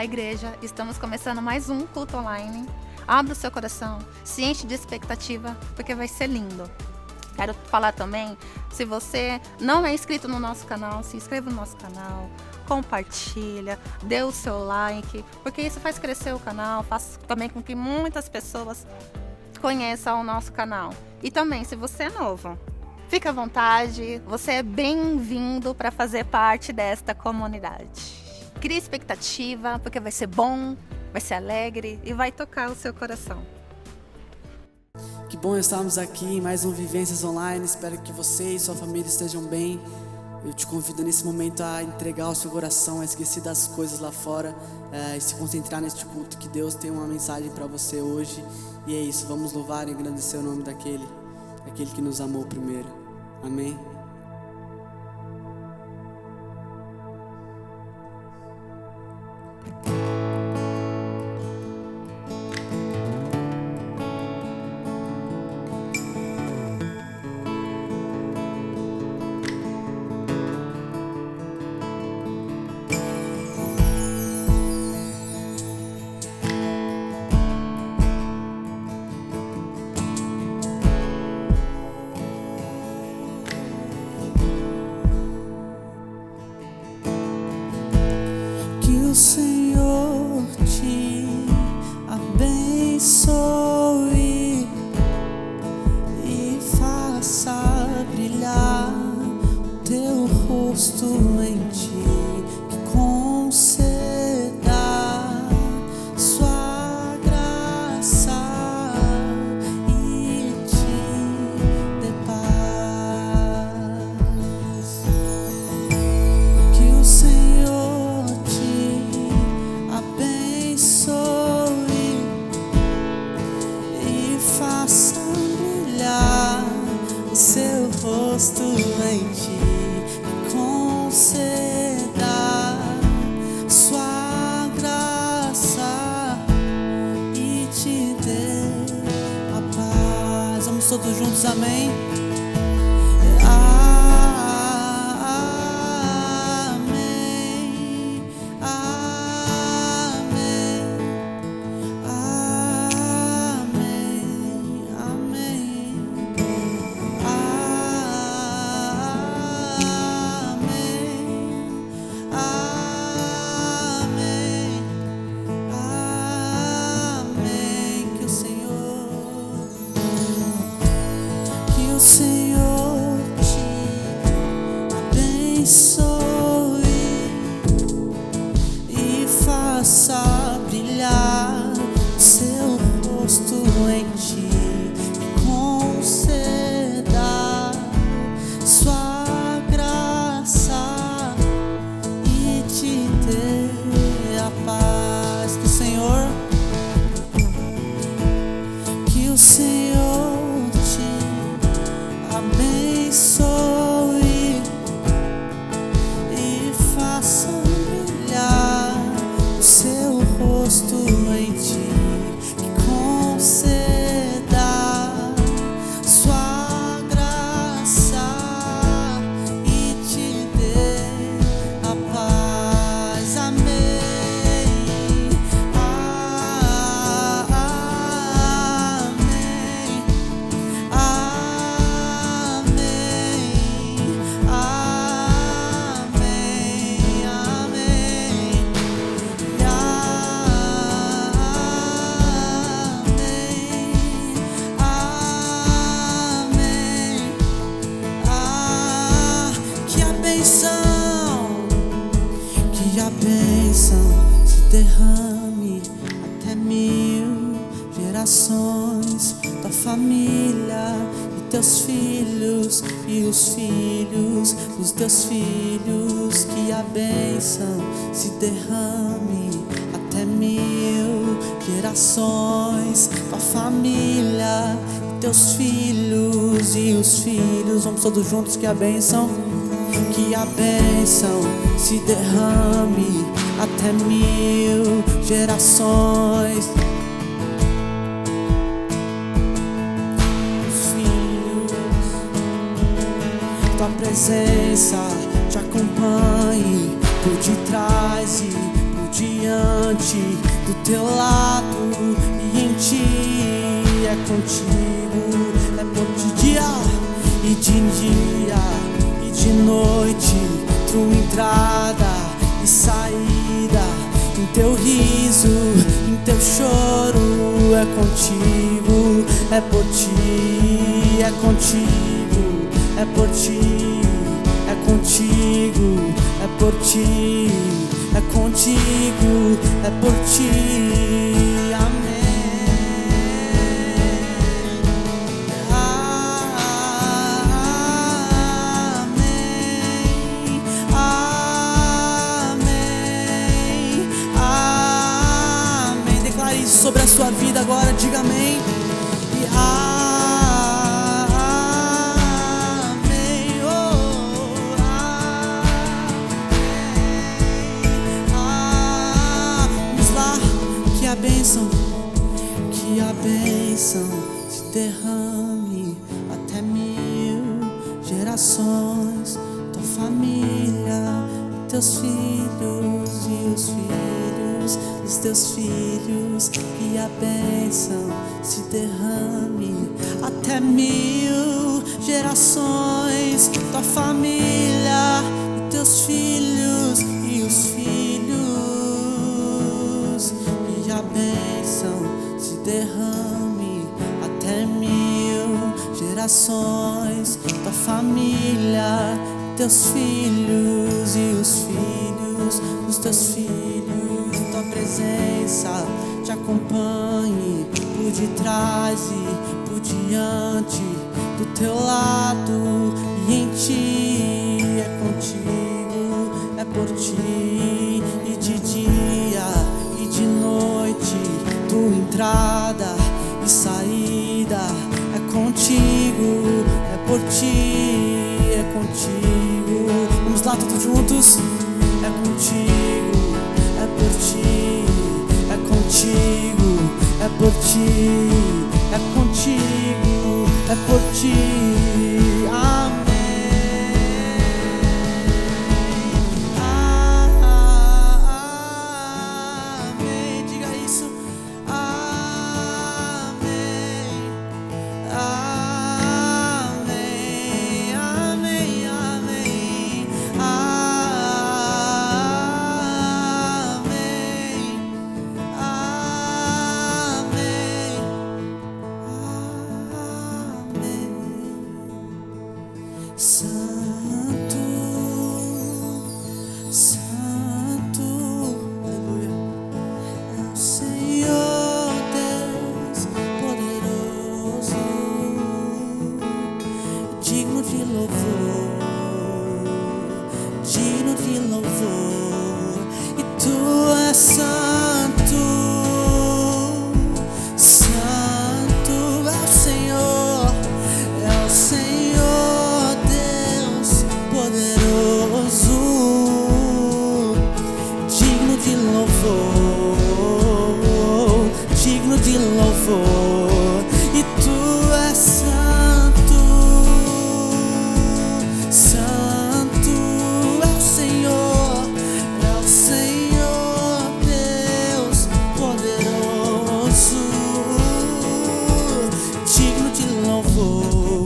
Olá, igreja! Estamos começando mais um culto online. Abra o seu coração, se enche de expectativa, porque vai ser lindo. Quero falar também, se você não é inscrito no nosso canal, se inscreva no nosso canal, compartilha, dê o seu like, porque isso faz crescer o canal, faz também com que muitas pessoas conheçam o nosso canal. E também, se você é novo, fique à vontade, você é bem-vindo para fazer parte desta comunidade. Crie expectativa, porque vai ser bom, vai ser alegre e vai tocar o seu coração. Que bom estarmos aqui em mais um Vivências Online. Espero que você e sua família estejam bem. Eu te convido nesse momento a entregar o seu coração, a esquecer das coisas lá fora e se concentrar neste culto, que Deus tem uma mensagem para você hoje. E é isso, vamos louvar e engrandecer o nome daquele que nos amou primeiro. Amém? O Senhor te abençoe e faça brilhar o teu rosto em ti, que conceda sua graça e te dê paz. Que o Senhor abençoe e faça brilhar o seu rosto em ti, conceda sua graça e te dê a paz. Vamos todos juntos, amém? O Senhor te abençoe e faça brilhar o seu rosto em ti, conceda sua graça e te dê a paz. Que o Senhor abençoe e faça brilhar o seu rosto em ti, que conceda sua graça e te dê a paz. Amém. Que a bênção se derrame até 1000 gerações, tua família e teus filhos e os filhos dos teus filhos. Que a bênção se derrame até 1000 gerações, tua família e teus filhos e os filhos. Vamos todos juntos, que a bênção se derrame até 1000 gerações. Os filhos, tua presença te acompanhe por detrás e por diante. diante, do teu lado e em ti. É contigo, é por de dia e de dia e de noite, tua entrada e saída, em teu riso, em teu choro. É contigo, é por ti, é contigo, é por ti, é contigo, é por ti, é contigo, é por ti. Amém. Sobre a sua vida agora, diga amém. E amém. Oh, amém. Vamos lá, que a bênção se derrame até 1000 gerações, tua família, teus filhos e os filhos dos teus filhos. Que a bênção se derrame até 1000 gerações, tua família e teus filhos e os filhos. Que a bênção se derrame até 1000 gerações, tua família, teus filhos e os filhos dos teus filhos. Tua presença te acompanhe por detrás e por diante, do teu lado e em ti. É contigo, é por ti, e de dia e de noite, tua entrada e saída. É contigo, é por ti, é contigo. Vamos lá todos juntos. É contigo, é por ti, é contigo, é por ti, é contigo, é por ti. Amém. Amém. Diga isso. Amém. Amém. Amém. Amém. Santo, Santo, aleluia, é o Senhor Deus poderoso, digno de louvor, digno de louvor. E tu és santo, santo é o Senhor, é o Senhor Deus poderoso, digno de louvor, digno de louvor. E tu és santo, santo é o Senhor, Deus poderoso, digno de louvor,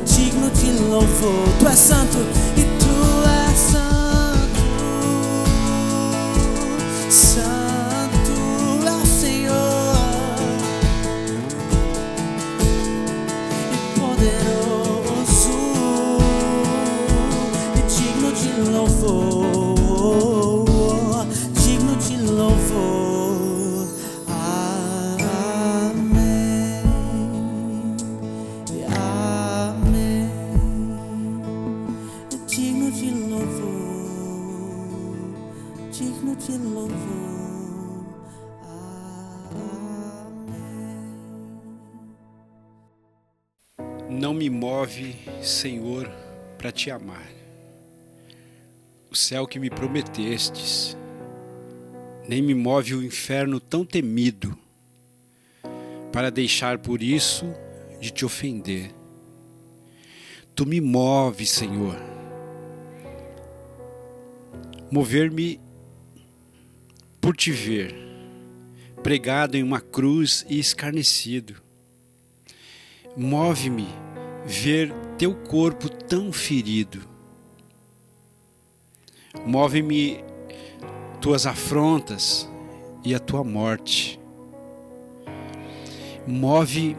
digno de louvor. Tu és santo e tu és santo, santo é o Senhor e poderoso e digno de louvor, digno de louvor. Amém. Amém. Digno de louvor, digno de louvor. Amém. Não me move, Senhor, para te amar. O céu que me prometestes, nem me move o inferno tão temido, para deixar por isso de te ofender. Tu me moves, Senhor. Mover-me por te ver, pregado em uma cruz e escarnecido. Move-me ver teu corpo tão ferido. Move-me tuas afrontas e a tua morte. Move,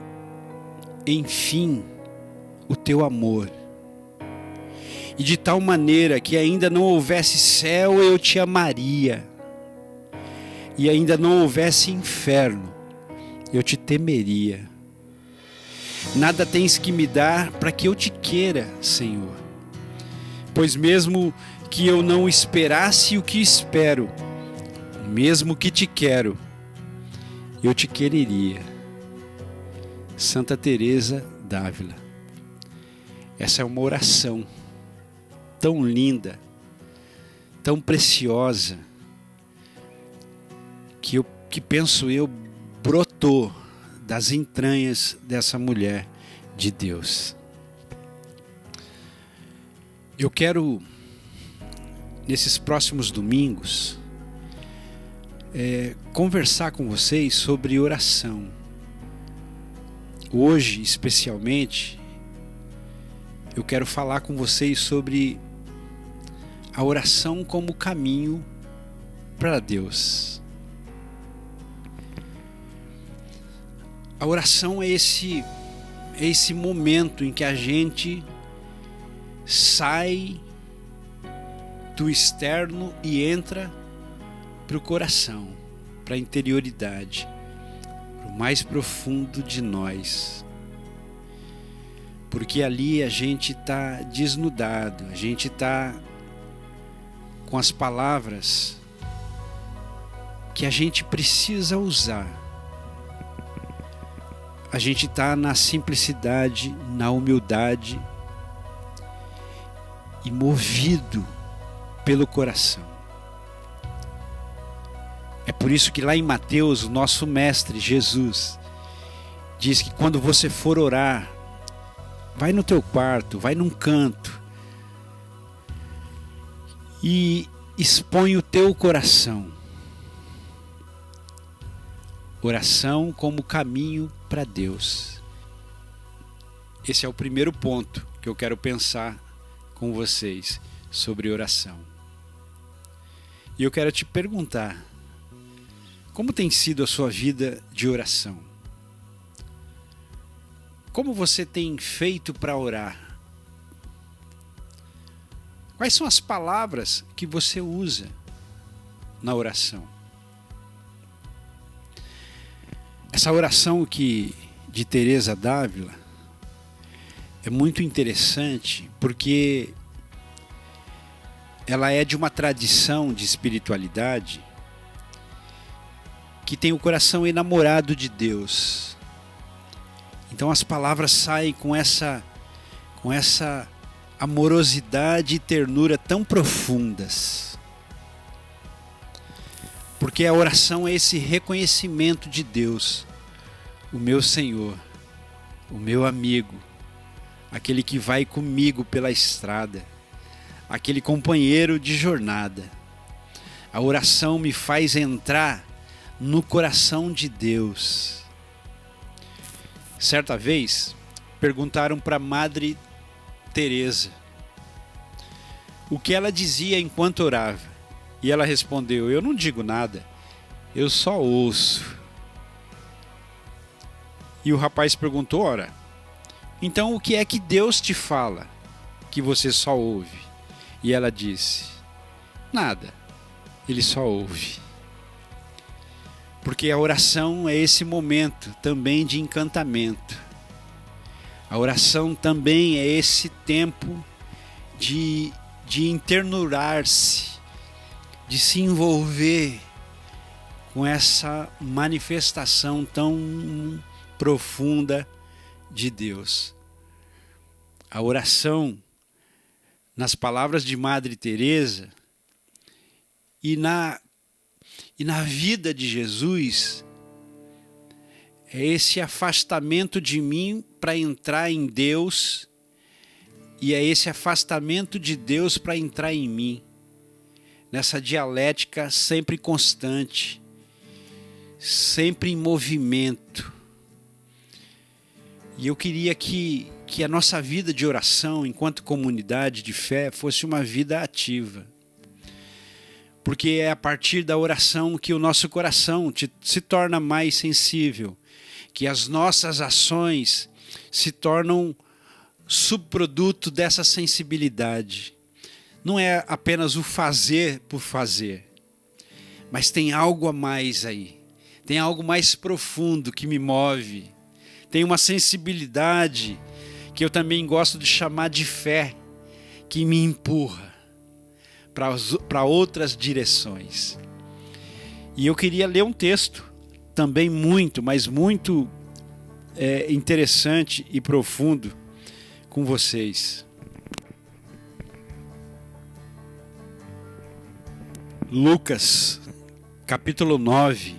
enfim, o teu amor. E de tal maneira que ainda não houvesse céu, eu te amaria. E ainda não houvesse inferno, eu te temeria. Nada tens que me dar para que eu te queira, Senhor. Pois mesmo que eu não esperasse o que espero, mesmo que te quero, eu te quereria. Santa Teresa d'Ávila. Essa é uma oração tão linda, tão preciosa, que penso eu brotou das entranhas dessa mulher de Deus. Eu quero, nesses próximos domingos, conversar com vocês sobre oração. Hoje, especialmente, eu quero falar com vocês sobre a oração como caminho para Deus. A oração é esse momento em que a gente sai do externo e entra para o coração, para a interioridade, para o mais profundo de nós. Porque ali a gente está desnudado, a gente está com as palavras que a gente precisa usar. A gente está na simplicidade, na humildade e movido pelo coração. É por isso que lá em Mateus, o nosso mestre Jesus diz que quando você for orar, vai no teu quarto, vai num canto e expõe o teu coração. Oração como caminho para Deus. Esse é o primeiro ponto que eu quero pensar com vocês sobre oração. E eu quero te perguntar, como tem sido a sua vida de oração? Como você tem feito para orar? Quais são as palavras que você usa na oração? Essa oração de Teresa d'Ávila é muito interessante porque ela é de uma tradição de espiritualidade que tem o coração enamorado de Deus. Então as palavras saem com essa amorosidade e ternura tão profundas. Porque a oração é esse reconhecimento de Deus, o meu Senhor, o meu amigo, aquele que vai comigo pela estrada, aquele companheiro de jornada. A oração me faz entrar no coração de Deus. Certa vez, perguntaram para Madre Teresa o que ela dizia enquanto orava. E ela respondeu: eu não digo nada, eu só ouço. E o rapaz perguntou: ora, então o que é que Deus te fala que você só ouve? E ela disse: nada, ele só ouve. Porque a oração é esse momento também de encantamento. A oração também é esse tempo de internurar-se, de se envolver com essa manifestação tão profunda de Deus. A oração, nas palavras de Madre Teresa e na vida de Jesus, é esse afastamento de mim para entrar em Deus, e é esse afastamento de Deus para entrar em mim. nessa dialética sempre constante, sempre em movimento. E eu queria que a nossa vida de oração, enquanto comunidade de fé, fosse uma vida ativa. Porque é a partir da oração que o nosso coração se torna mais sensível, que as nossas ações se tornam subproduto dessa sensibilidade. Não é apenas o fazer por fazer, mas tem algo a mais aí. Tem algo mais profundo que me move. Tem uma sensibilidade que eu também gosto de chamar de fé, que me empurra para outras direções. E eu queria ler um texto também muito, mas muito interessante e profundo com vocês. Lucas, capítulo 9,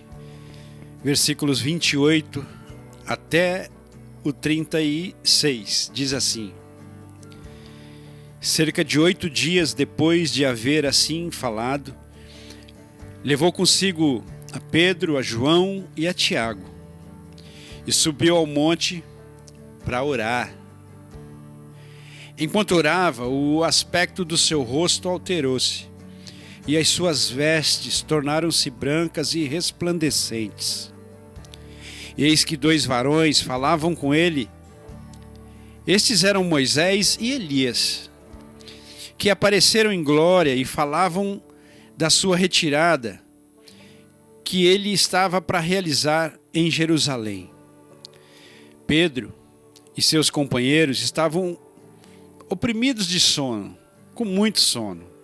versículos 28 até o 36, diz assim: cerca de 8 dias depois de haver assim falado, levou consigo a Pedro, a João e a Tiago, e subiu ao monte para orar. Enquanto orava, o aspecto do seu rosto alterou-se, e as suas vestes tornaram-se brancas e resplandecentes. Eis que 2 varões falavam com ele. Estes eram Moisés e Elias, que apareceram em glória e falavam da sua retirada, que ele estava para realizar em Jerusalém. Pedro e seus companheiros estavam oprimidos de sono, com muito sono.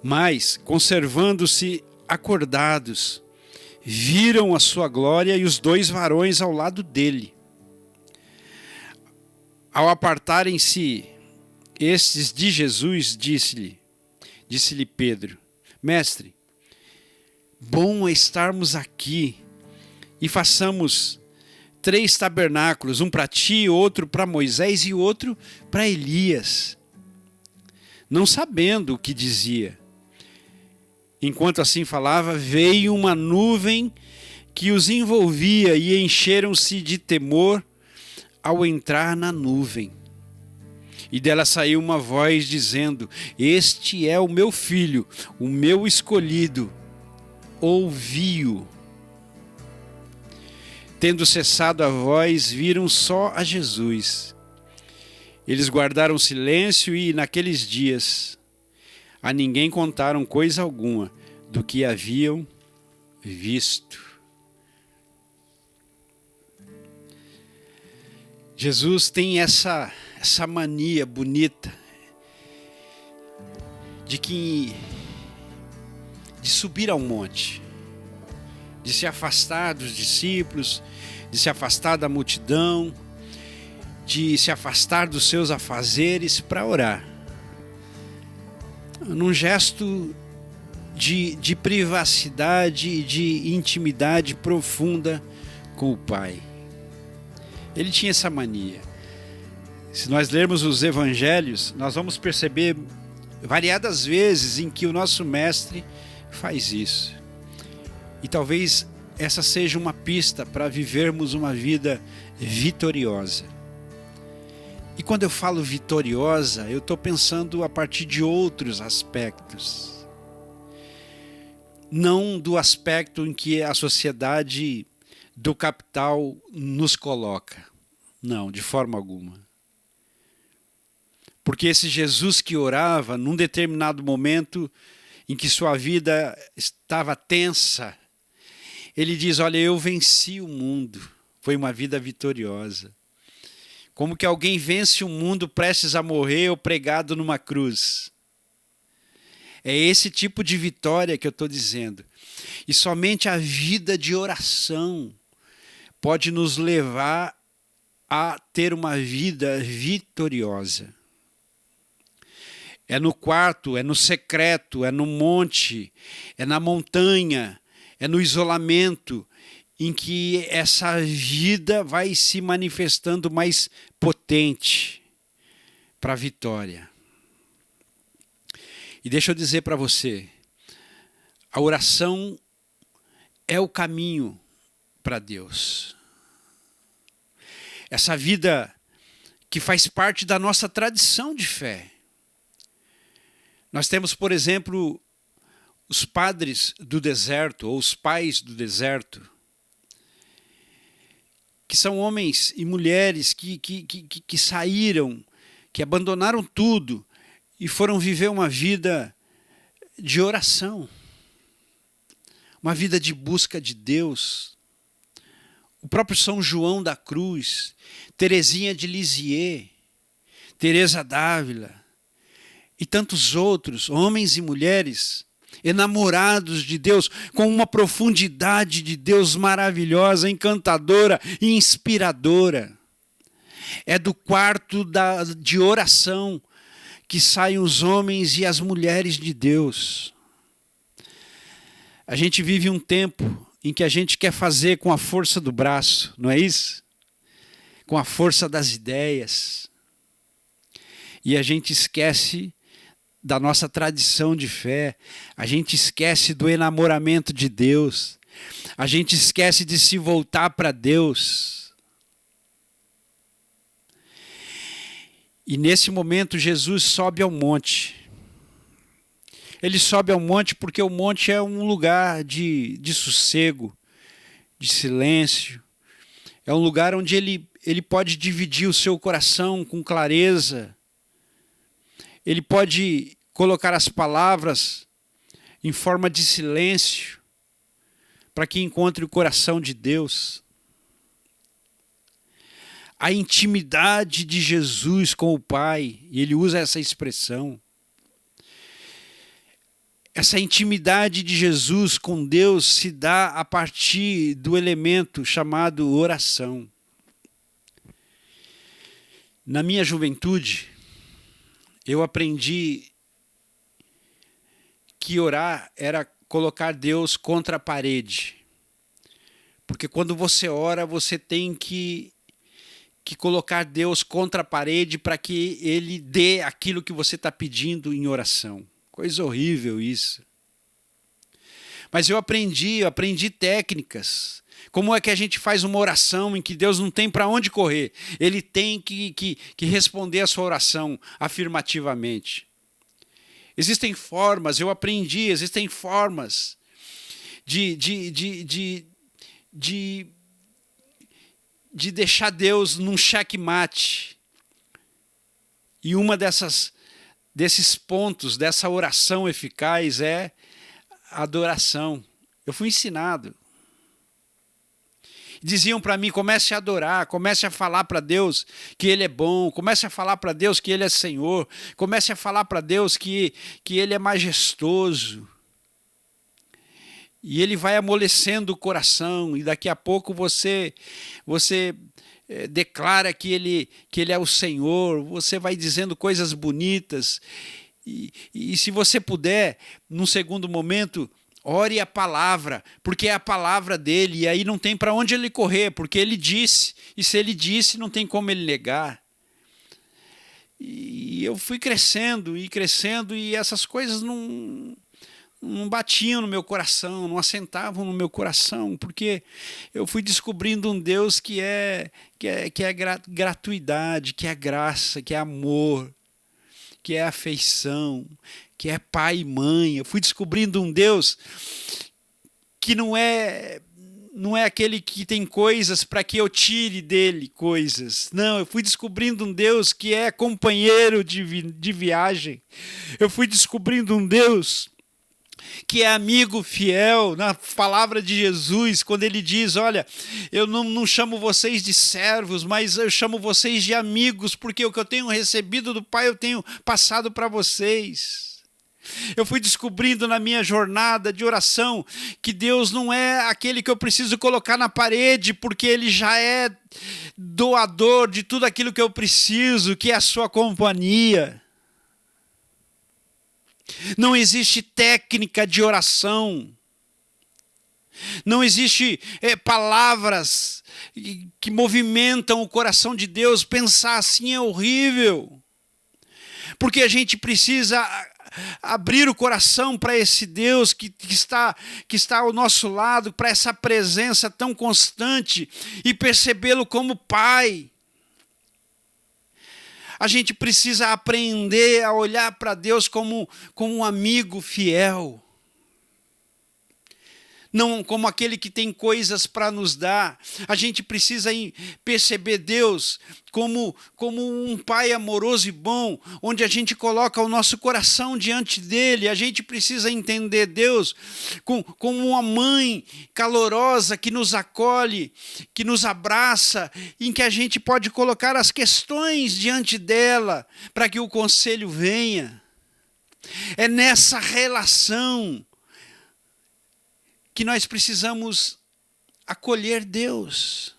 Mas, conservando-se acordados, viram a sua glória e os 2 varões ao lado dele. Ao apartarem-se estes de Jesus, disse-lhe Pedro: Mestre, bom é estarmos aqui e façamos 3 tabernáculos, um para ti, outro para Moisés e outro para Elias. Não sabendo o que dizia. Enquanto assim falava, veio uma nuvem que os envolvia e encheram-se de temor ao entrar na nuvem. E dela saiu uma voz dizendo: Este é o meu filho, o meu escolhido, ouvi-o. Tendo cessado a voz, viram só a Jesus. Eles guardaram silêncio e, naqueles dias, a ninguém contaram coisa alguma do que haviam visto. Jesus tem essa mania bonita de subir ao monte, de se afastar dos discípulos, de se afastar da multidão, de se afastar dos seus afazeres para orar. Num gesto de privacidade e de intimidade profunda com o Pai. Ele tinha essa mania. Se nós lermos os evangelhos, nós vamos perceber variadas vezes em que o nosso mestre faz isso. E talvez essa seja uma pista para vivermos uma vida vitoriosa. E quando eu falo vitoriosa, eu estou pensando a partir de outros aspectos. Não do aspecto em que a sociedade do capital nos coloca. Não, de forma alguma. Porque esse Jesus que orava, num determinado momento em que sua vida estava tensa, ele diz: olha, eu venci o mundo. Foi uma vida vitoriosa. Como que alguém vence o mundo prestes a morrer ou pregado numa cruz. É esse tipo de vitória que eu estou dizendo. E somente a vida de oração pode nos levar a ter uma vida vitoriosa. É no quarto, é no secreto, é no monte, é na montanha, é no isolamento, em que essa vida vai se manifestando mais potente para a vitória. E deixa eu dizer para você, a oração é o caminho para Deus. Essa vida que faz parte da nossa tradição de fé. Nós temos, por exemplo, os padres do deserto, ou os pais do deserto, que são homens e mulheres que saíram, que abandonaram tudo e foram viver uma vida de oração, uma vida de busca de Deus. O próprio São João da Cruz, Teresinha de Lisieux, Teresa d'Ávila e tantos outros, homens e mulheres enamorados de Deus, com uma profundidade de Deus maravilhosa, encantadora e inspiradora. É do quarto de oração que saem os homens e as mulheres de Deus. A gente vive um tempo em que a gente quer fazer com a força do braço, não é isso? Com a força das ideias. E a gente esquece da nossa tradição de fé, a gente esquece do enamoramento de Deus, a gente esquece de se voltar para Deus. E nesse momento Jesus sobe ao monte. Ele sobe ao monte porque o monte é um lugar de sossego, de silêncio. É um lugar onde ele pode dividir o seu coração com clareza. Ele pode colocar as palavras em forma de silêncio para que encontre o coração de Deus. A intimidade de Jesus com o Pai, e ele usa essa expressão. Essa intimidade de Jesus com Deus se dá a partir do elemento chamado oração. Na minha juventude, eu aprendi que orar era colocar Deus contra a parede. Porque quando você ora, você tem que colocar Deus contra a parede para que Ele dê aquilo que você está pedindo em oração. Coisa horrível isso. Mas eu aprendi técnicas. Como é que a gente faz uma oração em que Deus não tem para onde correr? Ele tem que responder a sua oração afirmativamente. Existem formas, eu aprendi, existem formas de deixar Deus num checkmate. E uma desses pontos, dessa oração eficaz é a adoração. Eu fui ensinado. Diziam para mim, comece a adorar, comece a falar para Deus que Ele é bom, comece a falar para Deus que Ele é Senhor, comece a falar para Deus que Ele é majestoso. E Ele vai amolecendo o coração, e daqui a pouco você declara que ele é o Senhor, você vai dizendo coisas bonitas. E se você puder, num segundo momento, ore a palavra, porque é a palavra dele, e aí não tem para onde ele correr, porque ele disse, e se ele disse, não tem como ele negar. E eu fui crescendo, e essas coisas não batiam no meu coração, não assentavam no meu coração, porque eu fui descobrindo um Deus que é gratuidade, que é graça, que é amor, que é afeição, que é pai e mãe. Eu fui descobrindo um Deus que não é aquele que tem coisas para que eu tire dele coisas. Não, eu fui descobrindo um Deus que é companheiro de viagem. Eu fui descobrindo um Deus que é amigo fiel. Na palavra de Jesus, quando ele diz, olha, eu não chamo vocês de servos, mas eu chamo vocês de amigos, porque o que eu tenho recebido do Pai eu tenho passado para vocês. Eu fui descobrindo na minha jornada de oração que Deus não é aquele que eu preciso colocar na parede, porque Ele já é doador de tudo aquilo que eu preciso, que é a sua companhia. Não existe técnica de oração. Não existe palavras que movimentam o coração de Deus. Pensar assim é horrível. Porque a gente precisa abrir o coração para esse Deus que está ao nosso lado, para essa presença tão constante e percebê-lo como Pai. A gente precisa aprender a olhar para Deus como um amigo fiel. Não como aquele que tem coisas para nos dar. A gente precisa perceber Deus como um Pai amoroso e bom, onde a gente coloca o nosso coração diante dele. A gente precisa entender Deus como uma mãe calorosa que nos acolhe, que nos abraça, em que a gente pode colocar as questões diante dela, para que o conselho venha. É nessa relação que nós precisamos acolher Deus,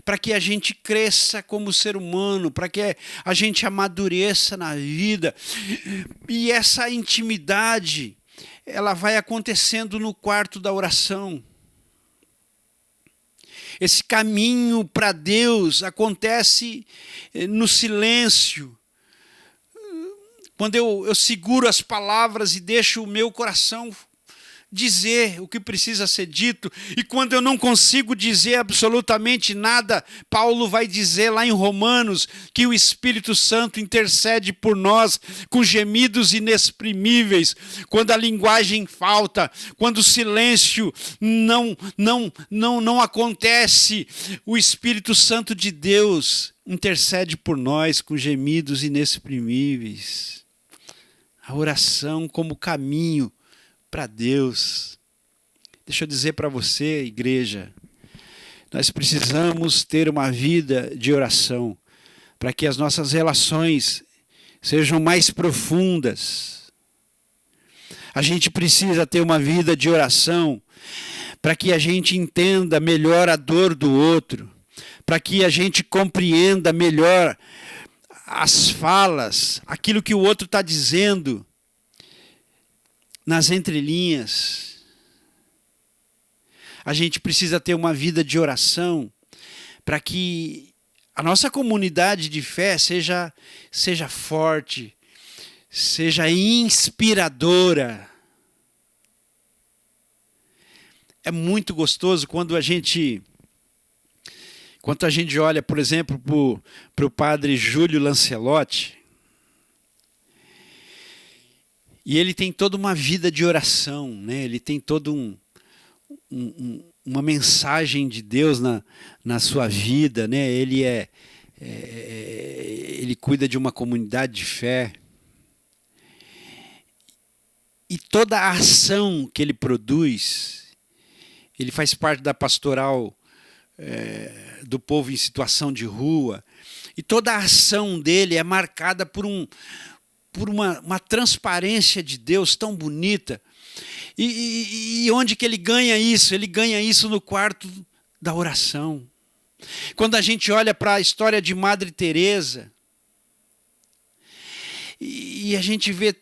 para que a gente cresça como ser humano, para que a gente amadureça na vida. E essa intimidade, ela vai acontecendo no quarto da oração. Esse caminho para Deus acontece no silêncio. Quando eu seguro as palavras e deixo o meu coração dizer o que precisa ser dito, e quando eu não consigo dizer absolutamente nada, Paulo vai dizer lá em Romanos que o Espírito Santo intercede por nós com gemidos inexprimíveis, quando a linguagem falta, quando o silêncio não acontece, o Espírito Santo de Deus intercede por nós com gemidos inexprimíveis. A oração como caminho para Deus. Deixa eu dizer para você, igreja, nós precisamos ter uma vida de oração para que as nossas relações sejam mais profundas. A gente precisa ter uma vida de oração para que a gente entenda melhor a dor do outro, para que a gente compreenda melhor as falas, aquilo que o outro está dizendo, nas entrelinhas. A gente precisa ter uma vida de oração para que a nossa comunidade de fé seja forte, seja inspiradora. É muito gostoso quando a gente olha, por exemplo, para o padre Júlio Lancelotti. E ele tem toda uma vida de oração, né? Ele tem toda uma mensagem de Deus na sua vida, né? Ele cuida de uma comunidade de fé. E toda a ação que ele produz, ele faz parte da pastoral do povo em situação de rua, e toda a ação dele é marcada por uma transparência de Deus tão bonita. E onde que ele ganha isso? Ele ganha isso no quarto da oração. Quando a gente olha para a história de Madre Teresa, e a gente vê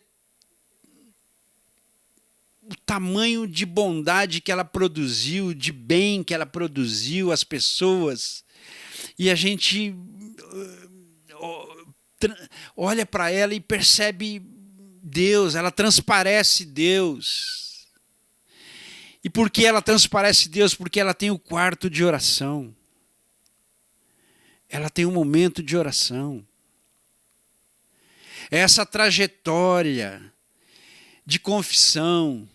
o tamanho de bondade que ela produziu, de bem que ela produziu às pessoas, e a gente olha para ela e percebe Deus, ela transparece Deus. E por que ela transparece Deus? Porque ela tem o quarto de oração. Ela tem um momento de oração. Essa trajetória de confissão,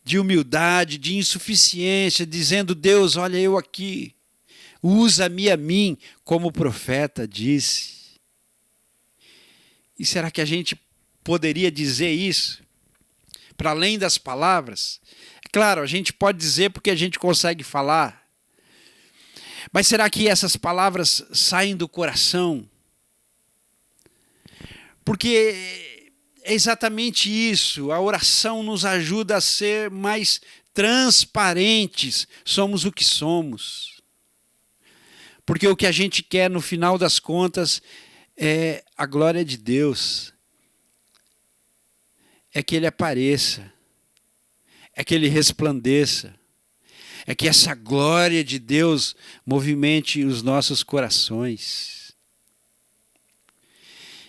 de humildade, de insuficiência, dizendo: Deus, olha eu aqui, usa-me a mim, como o profeta disse. E será que a gente poderia dizer isso? Para além das palavras? É claro, a gente pode dizer porque a gente consegue falar. Mas será que essas palavras saem do coração? Porque é exatamente isso. A oração nos ajuda a ser mais transparentes. Somos o que somos. Porque o que a gente quer, no final das contas, é a glória de Deus. É que Ele apareça. É que Ele resplandeça. É que essa glória de Deus movimente os nossos corações.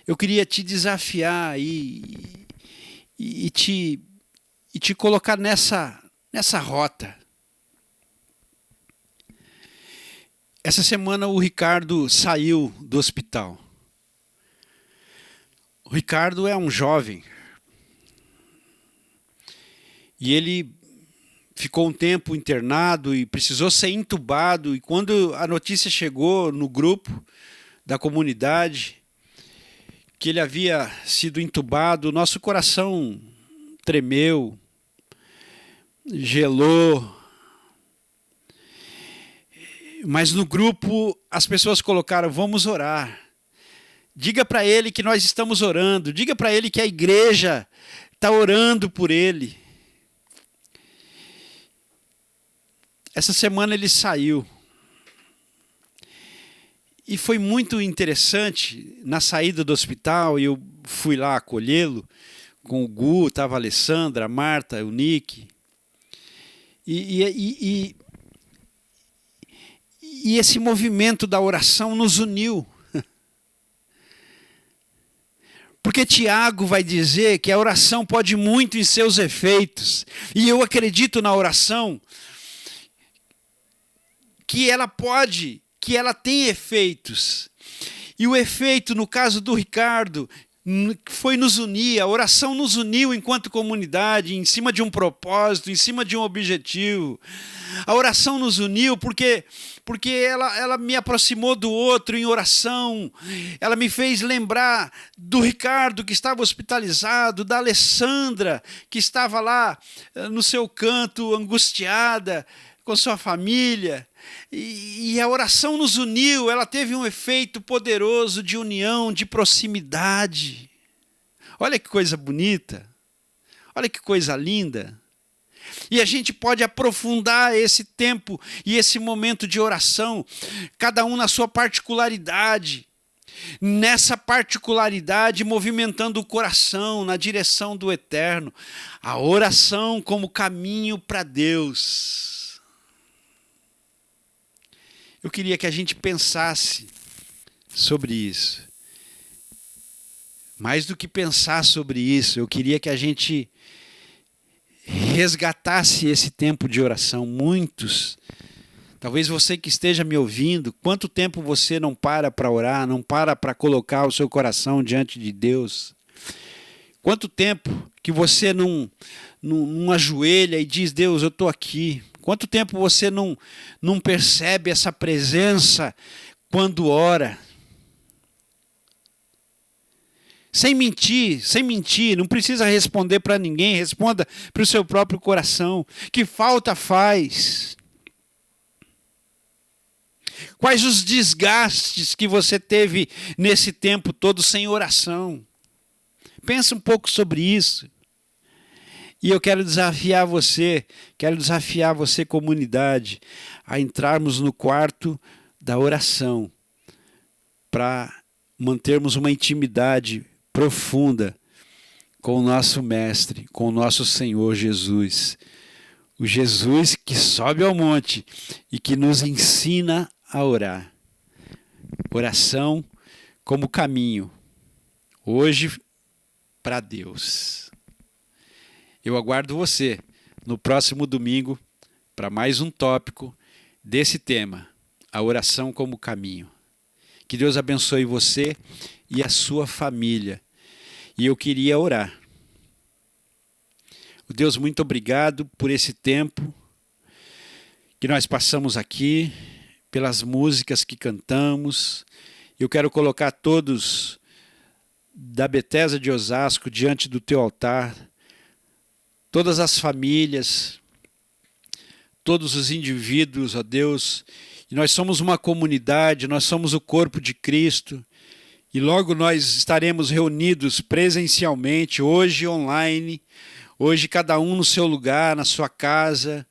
eu queria te desafiar e te colocar nessa rota. Essa semana o Ricardo saiu do hospital. O Ricardo é um jovem. E ele ficou um tempo internado e precisou ser entubado. E quando a notícia chegou no grupo da comunidade que ele havia sido entubado, nosso coração tremeu, gelou. Mas no grupo as pessoas colocaram: vamos orar. Diga para ele que nós estamos orando. Diga para ele que a igreja está orando por ele. Essa semana ele saiu. E foi muito interessante, na saída do hospital, eu fui lá acolhê-lo, com o Gu, estava a Alessandra, a Marta, o Nick. E esse movimento da oração nos uniu. Porque Tiago vai dizer que a oração pode muito em seus efeitos. E eu acredito na oração que ela tem efeitos. E o efeito, no caso do Ricardo, foi nos unir. A oração nos uniu enquanto comunidade, em cima de um propósito, em cima de um objetivo. A oração nos uniu porque ela me aproximou do outro em oração. Ela me fez lembrar do Ricardo, que estava hospitalizado, da Alessandra, que estava lá no seu canto, angustiada, com sua família. E a oração nos uniu, ela teve um efeito poderoso de união, de proximidade. Olha que coisa bonita, olha que coisa linda. E a gente pode aprofundar esse tempo e esse momento de oração, cada um na sua particularidade. Nessa particularidade, movimentando o coração na direção do eterno. A oração como caminho para Deus. Eu queria que a gente pensasse sobre isso. Mais do que pensar sobre isso, eu queria que a gente resgatasse esse tempo de oração. Muitos, talvez você que esteja me ouvindo, quanto tempo você não para orar, não para colocar o seu coração diante de Deus? Quanto tempo que você não ajoelha e diz: Deus, eu estou aqui. Quanto tempo você não percebe essa presença quando ora? Sem mentir, não precisa responder para ninguém, responda para o seu próprio coração. Que falta faz? Quais os desgastes que você teve nesse tempo todo sem oração? Pensa um pouco sobre isso. E eu quero desafiar você, comunidade, a entrarmos no quarto da oração para mantermos uma intimidade profunda com o nosso Mestre, com o nosso Senhor Jesus. O Jesus que sobe ao monte e que nos ensina a orar. Oração como caminho, hoje para Deus. Eu aguardo você no próximo domingo para mais um tópico desse tema, a oração como caminho. Que Deus abençoe você e a sua família. E eu queria orar. Deus, muito obrigado por esse tempo que nós passamos aqui, pelas músicas que cantamos. Eu quero colocar todos da Bethesda de Osasco diante do teu altar, todas as famílias, todos os indivíduos, ó Deus. E nós somos uma comunidade, nós somos o corpo de Cristo. E logo nós estaremos reunidos presencialmente, hoje online, hoje cada um no seu lugar, na sua casa.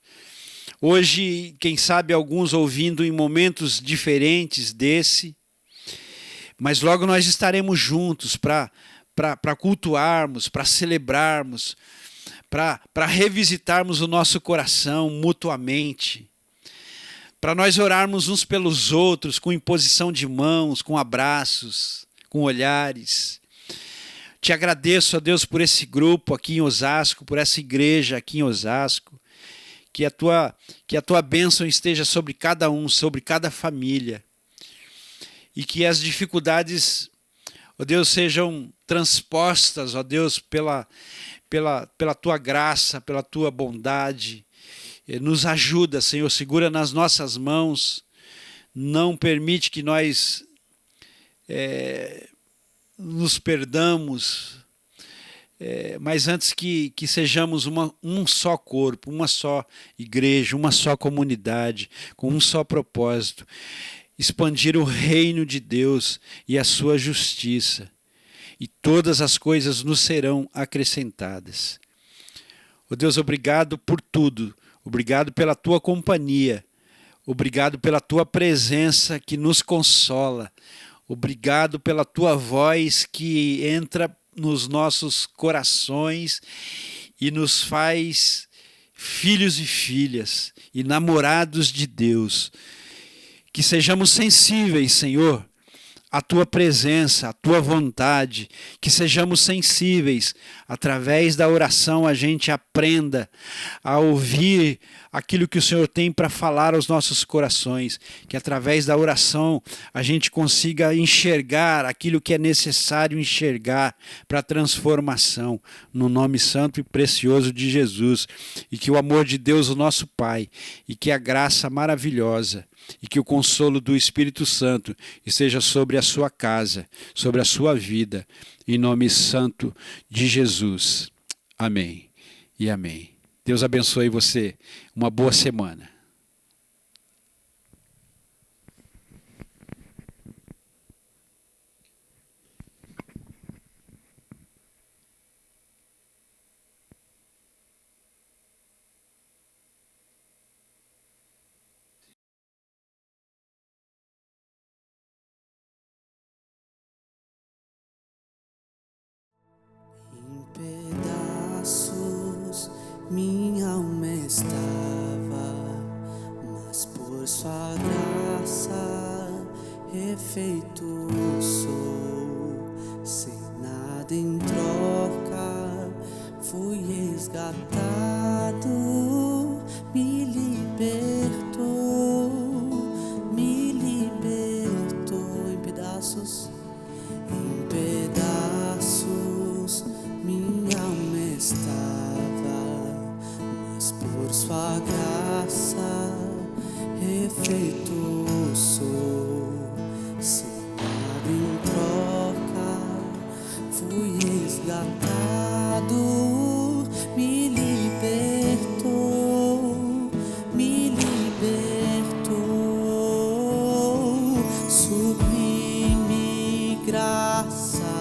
Hoje, quem sabe, alguns ouvindo em momentos diferentes desse. Mas logo nós estaremos juntos para cultuarmos, para celebrarmos, para revisitarmos o nosso coração mutuamente, para nós orarmos uns pelos outros com imposição de mãos, com abraços, com olhares. Te agradeço, ó Deus, por esse grupo aqui em Osasco, por essa igreja aqui em Osasco. Que a tua bênção esteja sobre cada um, sobre cada família. E que as dificuldades, ó Deus, sejam transpostas, ó Deus, pela tua graça, pela tua bondade. Nos ajuda, Senhor, segura nas nossas mãos. Não permite que nós nos perdamos, mas antes que sejamos um só corpo, uma só igreja, uma só comunidade, com um só propósito, expandir o reino de Deus e a sua justiça, e todas as coisas nos serão acrescentadas. Ó Deus, obrigado por tudo, obrigado pela tua companhia, obrigado pela tua presença que nos consola, obrigado pela tua voz que entra nos nossos corações e nos faz filhos e filhas e namorados de Deus. Que sejamos sensíveis, Senhor, à tua presença, à tua vontade, que sejamos sensíveis, através da oração a gente aprenda a ouvir aquilo que o Senhor tem para falar aos nossos corações, que através da oração a gente consiga enxergar aquilo que é necessário enxergar para a transformação, no nome santo e precioso de Jesus, e que o amor de Deus, o nosso Pai, e que a graça maravilhosa, e que o consolo do Espírito Santo esteja sobre a sua casa, sobre a sua vida, em nome santo de Jesus. Amém e amém. Deus abençoe você. Uma boa semana. Minha alma estava, mas por sua graça refeito sou. Sem nada em troca, fui resgatado, me libertou em pedaços, minha alma estava. Por sua graça, refeito sou. Sem nada em troca, fui resgatado, me libertou, sublime graça,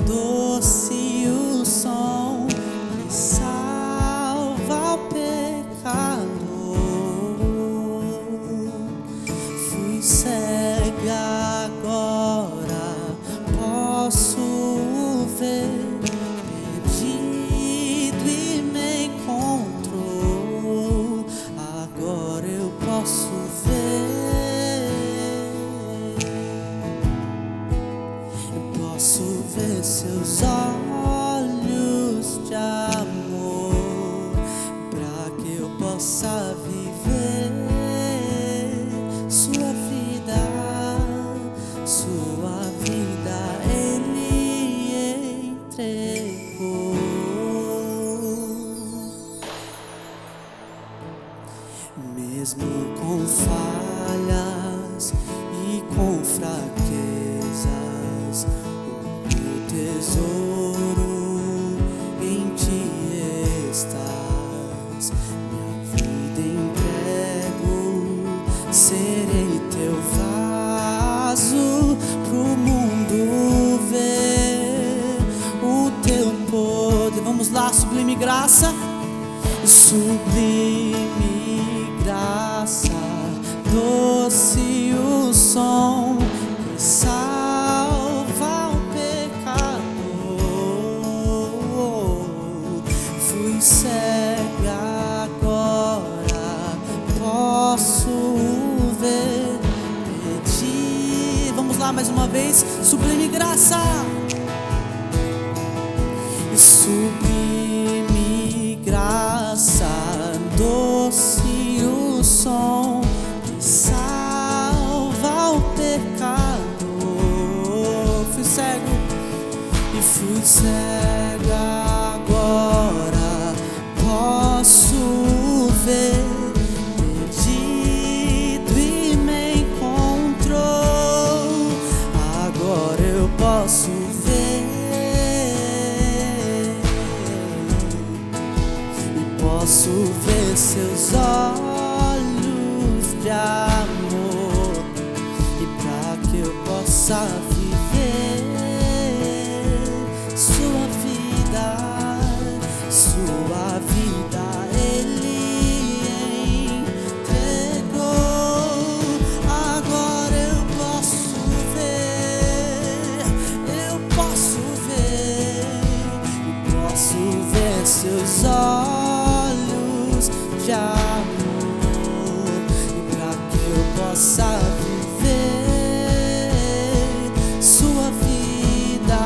doce o som que salva o pecador. Fui cega, agora posso ver, perdido e me encontrou. Agora eu posso ver seus olhos de amor, para que eu possa viver sua vida Ele entregou. Mesmo com falhas e com fraquezas, tesouro em ti estás. Minha vida entrego, serei teu vaso pro mundo ver o teu poder. Vamos lá, sublime graça, doce o som que salva o fui cega, agora posso ver, pedir. Vamos lá mais uma vez, sublime graça, Sublime graça, doce o som que salva o pecador. Fui cego e fui cego, agora posso ver. Perdido e me encontrou, agora eu posso ver. E posso ver seus olhos de amor, e pra que eu possa viver sua vida Ele entregou. Agora eu posso ver, e posso ver seus olhos de amor, e pra que eu possa viver sua vida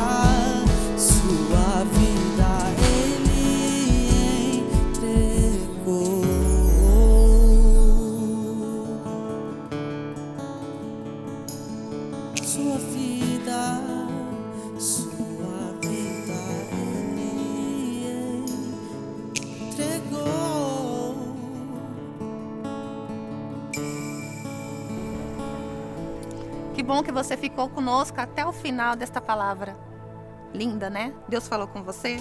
Ele entregou. Sua vida Ele entregou. Que bom que você ficou conosco até o final desta palavra. Linda, né? Deus falou com você?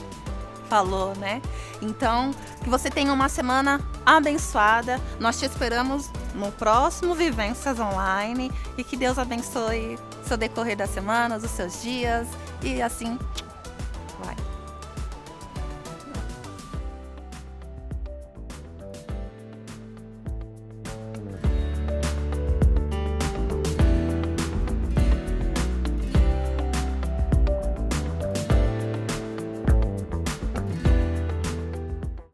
Falou, né? Então, que você tenha uma semana abençoada. Nós te esperamos no próximo Vivências Online. E que Deus abençoe seu decorrer das semanas, os seus dias. E assim